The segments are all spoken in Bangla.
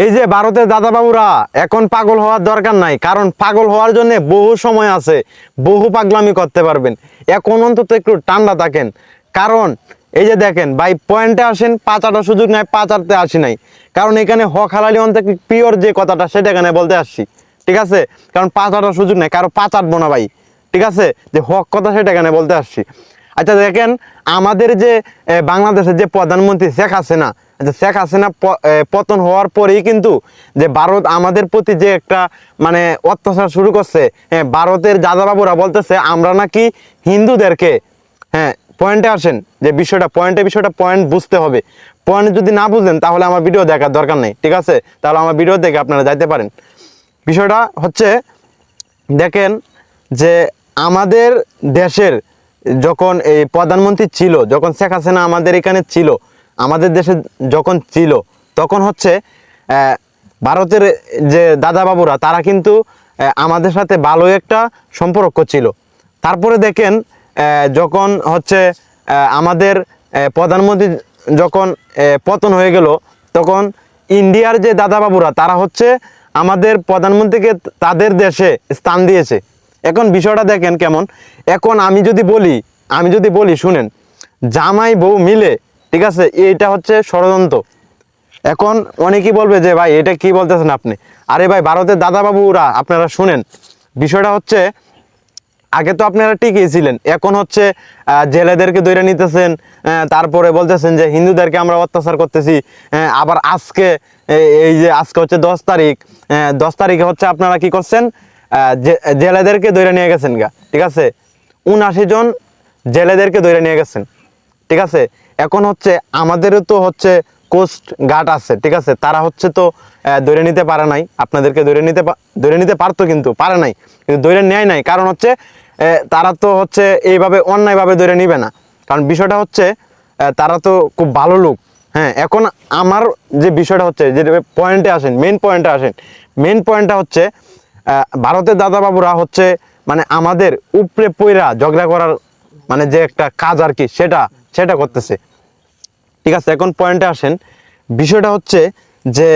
এই যে ভারতের দাদা বাবুরা এখন পাগল হওয়ার দরকার নাই, কারণ পাগল হওয়ার জন্য বহু সময় আছে, বহু পাগলামি করতে পারবেন। এখন অন্তত একটু ঠান্ডা থাকেন, কারণ এই যে দেখেন ভাই, পয়েন্টে আসেন, পাচারটা সুযোগ নাই, পাচারতে আসি নাই, কারণ এখানে হক হালালি অন্তত পিওর যে কথাটা সেটা এখানে বলতে আসছি, ঠিক আছে? কারণ পাচারটা সুযোগ নাই, কারো পাচারবো না ভাই, ঠিক আছে? যে হক কথা সেটা এখানে বলতে আসছি। আচ্ছা দেখেন, আমাদের যে বাংলাদেশের যে প্রধানমন্ত্রী শেখ হাসিনা, শেখ হাসিনা পতন হওয়ার পরেই কিন্তু যে ভারত আমাদের প্রতি যে একটা মানে অত্যাচার শুরু করছে, হ্যাঁ, ভারতের দাদাবাবুরা বলতেছে আমরা নাকি হিন্দুদেরকে, হ্যাঁ, পয়েন্টে আসেন যে বিষয়টা, পয়েন্ট বুঝতে হবে। পয়েন্ট যদি না বুঝলেন তাহলে আমার ভিডিও দেখার দরকার নেই, ঠিক আছে? তাহলে আমার ভিডিও দেখে আপনারা যাইতে পারেন। বিষয়টা হচ্ছে, দেখেন যে আমাদের দেশের যখন এই প্রধানমন্ত্রী ছিল, যখন শেখ হাসিনা আমাদের এখানে ছিল, আমাদের দেশে যখন ছিল, তখন হচ্ছে ভারতের যে দাদা বাবুরা তারা কিন্তু আমাদের সাথে ভালো একটা সম্পর্ক ছিল। তারপরে দেখেন যখন হচ্ছে আমাদের প্রধানমন্ত্রী যখন পতন হয়ে গেল, তখন ইন্ডিয়ার যে দাদা বাবুরা তারা হচ্ছে আমাদের প্রধানমন্ত্রীকে তাদের দেশে স্থান দিয়েছে। এখন বিষয়টা দেখেন কেমন। এখন আমি যদি বলি শুনেন, জামাই বউ মিলে, ঠিক আছে, এটা হচ্ছে ষড়যন্ত্র। এখন অনেকেই বলবে যে ভাই এটা কি বলতেছেন আপনি? আরে ভাই, ভারতের দাদাবাবুরা আপনারা শুনেন, বিষয়টা হচ্ছে আগে তো আপনারা ঠিকই ছিলেন, এখন হচ্ছে জেলেদেরকে ধরে নিতেছেন, তারপরে বলতেছেন যে হিন্দুদেরকে আমরা অত্যাচার করতেছি। আবার আজকে এই যে আজকে হচ্ছে 10 তারিখ, 10 তারিখে হচ্ছে আপনারা কি করছেন, জেলেদেরকে ধরে নিয়ে গেছেন গা, ঠিক আছে? 79 জন জেলেদেরকে ধরে নিয়ে গেছেন, ঠিক আছে? এখন হচ্ছে আমাদেরও তো হচ্ছে কোস্ট গার্ড আছে, ঠিক আছে? তারা হচ্ছে তো ধরে নিতে পারে নাই, আপনাদেরকে ধরে নিতে পারতো, কিন্তু পারে নাই, কিন্তু ধরে নেয় নাই। কারণ হচ্ছে তারা তো হচ্ছে এইভাবে অন্যায়ভাবে ধরে নিবে না, কারণ বিষয়টা হচ্ছে তারা তো খুব ভালো লোক। হ্যাঁ, এখন আমার যে বিষয়টা হচ্ছে, যে পয়েন্টে আসেন, মেন পয়েন্টটা হচ্ছে ভারতের দাদাবাবুরা হচ্ছে মানে আমাদের উপরে পইরা ঝগড়া করার মানে যে একটা কাজ আর কি, সেটা করতেছে, ঠিক আছে? এখন পয়েন্টে আসেন, বিষয়টা হচ্ছে যে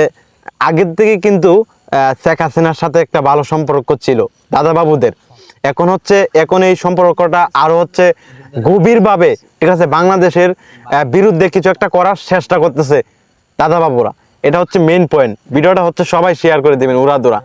আগের থেকে কিন্তু শেখ হাসিনার সাথে একটা ভালো সম্পর্ক ছিল দাদাবাবুদের। এখন এই সম্পর্কটা আরো হচ্ছে গভীরভাবে, ঠিক আছে, বাংলাদেশের বিরুদ্ধে কিছু একটা করার চেষ্টা করতেছে দাদাবাবুরা। এটা হচ্ছে মেইন পয়েন্ট। ভিডিওটা হচ্ছে সবাই শেয়ার করে দিবেন উড়াদুরা।